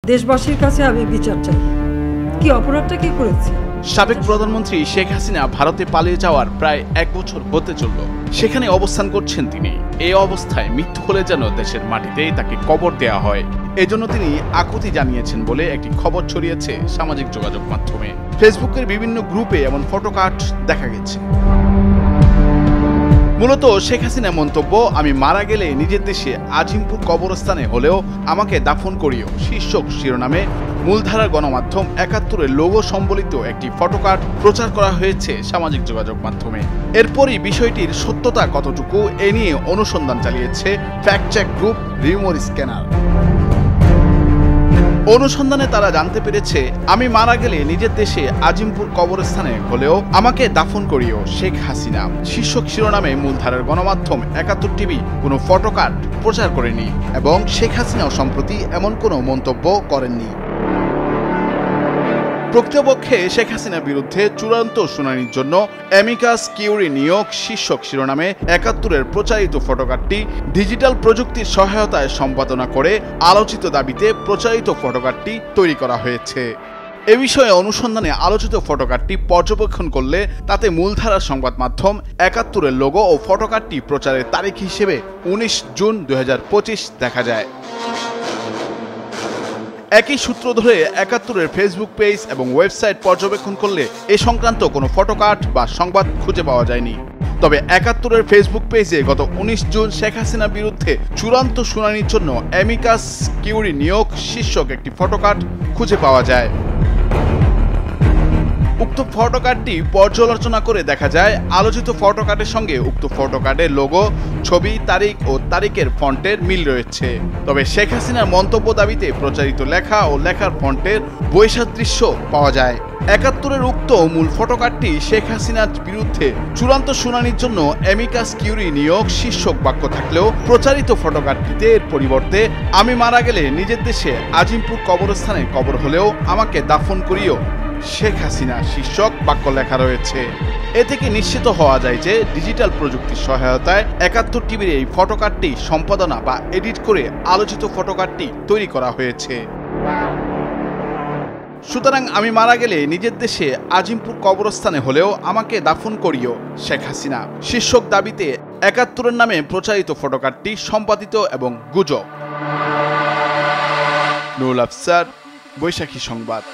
দেশবাসীর কাছে আমি বিচার চাই। কি অপরাধটা কি করেছে? সাবেক প্রধানমন্ত্রী শেখ হাসিনা ভারতে পালিয়ে যাওয়ার প্রায় 1 বছর হতে চলল। সেখানে অবস্থান করছেন তিনি। এই অবস্থায় মৃত্যু হলে যেন দেশের মাটিতেই তাকে কবর দেওয়া হয়, এজন্য তিনি আকুতি জানিয়েছেন বলে একটি খবর ছড়িয়েছে সামাজিক যোগাযোগ মাধ্যমে। ফেসবুকের বিভিন্ন গ্রুপে এমন ফটোকার্ড দেখা গেছে। মূলত শেখ হাসিনা মন্তব্য, আমি মারা গেলে নিজের দেশে আজিমপুর কবরস্থানে হলেও আমাকে দাফন করিও শীর্ষক শিরোনামে মূলধারার গণমাধ্যম ৭১-এর লোগো সম্বলিত একটি ফটোকার্ড প্রচার করা হয়েছে সামাজিক যোগাযোগ মাধ্যমে। এরপরই বিষয়টির সত্যতা কতটুকু এ নিয়ে অনুসন্ধান চালিয়েছে fact check group Rumor Scanner. অনুসন্ধানে তারা জানতে পেরেছে, আমি মারা গেলে নিজের দেশে আজিমপুর কবরস্থানে হলেও আমাকে দাফন করিও শেখ হাসিনা শীর্ষক শিরোনামে মূলধারার গণমাধ্যম ৭১ টিভি কোনো ফটোকার্ড প্রচার করেনি এবং শেখ হাসিনাও সম্প্রতি এমন কোনো মন্তব্য করেননি। প্রকৃতপক্ষে শেখ হাসিনার বিরুদ্ধে চূড়ান্ত শুনানির জন্য অ্যামিকাস কিউরি নিয়োগ শীর্ষক শিরোনামে ৭১-এর প্রচারিত ফটোকার্ডটি ডিজিটাল প্রযুক্তির সহায়তায় সম্পাদনা করে আলোচিত দাবিতে প্রচারিত ফটোকার্ডটি তৈরি করা হয়েছে। এ বিষয়ে অনুসন্ধানে আলোচিত ফটোকার্ডটি পর্যবেক্ষণ করলে তাতে মূলধারার সংবাদ মাধ্যম ৭১-এর লোগো ও ফটোকার্ডটি প্রচারের তারিখ হিসেবে ১৯ জুন ২০২৫ দেখা যায়। একই সূত্র ধরে ৭১-এর ফেসবুক পেজ এবং ওয়েবসাইট পর্যবেক্ষণ করলে এ সংক্রান্ত কোনো ফটোকার্ড বা সংবাদ খুঁজে পাওয়া যায়নি। তবে ৭১-এর ফেসবুক পেজে গত ১৯ জুন শেখ হাসিনার বিরুদ্ধে চূড়ান্ত শুনানির জন্য অ্যামিকাস কিউরি নিয়োগ শীর্ষক একটি ফটোকার্ড খুঁজে পাওয়া যায়। উক্ত ফটোকার্ডটি পর্যালোচনা করে দেখা যায়, আলোচিত ফটোকার্ডের সঙ্গে উক্ত ফটোকার্ডের লোগো, ছবি, তারিখ ও তারিখের ফন্টের মিল রয়েছে। তবে শেখ হাসিনার মন্তব্য দাবিতে প্রচারিত লেখা ও লেখার ফন্টের বৈসাদৃশ্য পাওয়া যায়। ৭১-এর উক্ত মূল ফটোকার্ডটি শেখ হাসিনার বিরুদ্ধে চূড়ান্ত শুনানির জন্য অ্যামিকাস কিউরি নিয়োগ শীর্ষক বাক্য থাকলেও প্রচারিত ফটোকার্ডটিতে এর পরিবর্তে আমি মারা গেলে নিজের দেশে আজিমপুর কবরস্থানে কবর হলেও আমাকে দাফন করিও শেখ হাসিনা শীর্ষক বাক্য লেখা রয়েছে। এ থেকে নিশ্চিত হওয়া যায় যে ডিজিটাল প্রযুক্তির সহায়তায় ৭১ টিভির এই ফটোকার্ডটি সম্পাদনা বা এডিট করে আলোচিত ফটোকার্ডটি তৈরি করা হয়েছে। সুতরাং আমি মারা গেলে নিজের দেশে আজিমপুর কবরস্থানে হলেও আমাকে দাফন করিও শেখ হাসিনা শীর্ষক দাবিতে ৭১-এর নামে প্রচারিত ফটোকার্ডটি সম্পাদিত এবং গুজব। নুরুল আফসার, বৈশাখী সংবাদ।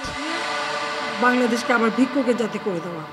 বাংলাদেশকে আবার ভিক্ষুকের জাতি করে দেওয়া।